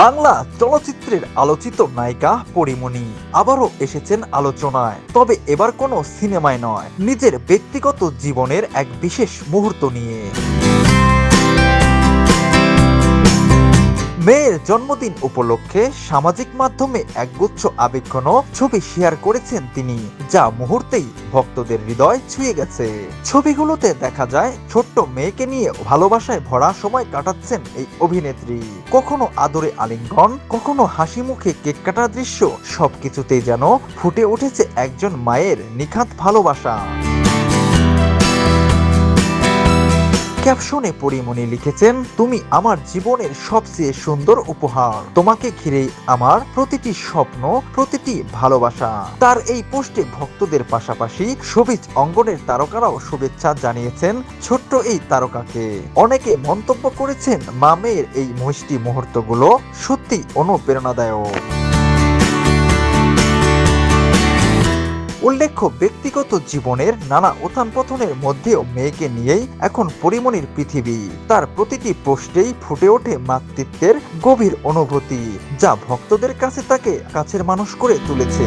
বাংলা চলচ্চিত্রের আলোচিত নায়িকা পরীমণি আবারও এসেছেন আলোচনায়। তবে এবার কোনো সিনেমায় নয়, নিজের ব্যক্তিগত জীবনের এক বিশেষ মুহূর্ত নিয়ে। মেয়ের জন্মদিন উপলক্ষে সামাজিক মাধ্যমে একগুচ্ছ আবেগঘন ছবি শেয়ার করেছেন তিনি, যা মুহূর্তেই ভক্তদের হৃদয় ছুঁয়ে গেছে। ছবিগুলোতে দেখা যায় ছোট্ট মেয়েকে নিয়ে ভালোবাসায় ভরা সময় কাটাচ্ছেন এই অভিনেত্রী। কখনো আদরে আলিঙ্গন, কখনো হাসি মুখে কেক কাটার দৃশ্য, সবকিছুতেই যেন ফুটে উঠেছে একজন মায়ের নিখাত ভালোবাসা। ক্যাপশনে পরীমণি লিখেছেন, তুমি আমার জীবনের সবচেয়ে সুন্দর উপহার, তোমাকে ঘিরেই আমার প্রতিটি স্বপ্ন, প্রতিটি ভালোবাসা। তার এই পোস্টে ভক্তদের পাশাপাশি শোবিজ অঙ্গনের তারকারাও শুভেচ্ছা জানিয়েছেন ছোট্ট এই তারকাকে। অনেকে মন্তব্য করেছেন, মা মেয়ের এই মিষ্টি মুহূর্তগুলো সত্যি অনুপ্রেরণাদায়ক। উল্লেখ্য, ব্যক্তিগত জীবনের নানা উত্থান পতনের মধ্যেও মেয়েকে নিয়েই এখন পরীমণির পৃথিবী। তার প্রতিটি পোস্টেই ফুটে ওঠে মাতৃত্বের গভীর অনুভূতি, যা ভক্তদের কাছে তাকে কাছের মানুষ করে তুলেছে।